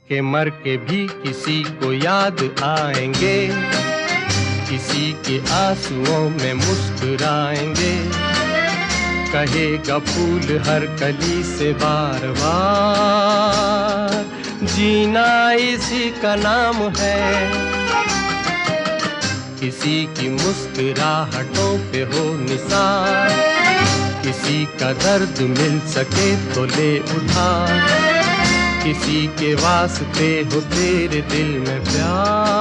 के मर के भी किसी को याद आएंगे, किसी के आंसुओं में मुस्कुराएंगे। कहेगा फूल हर कली से बार बार, जीना इसी का नाम है। किसी की मुस्कुराहटों पे हो निसार, किसी का दर्द मिल सके तो ले उठा, किसी के वास्ते हो तेरे दिल में प्यार।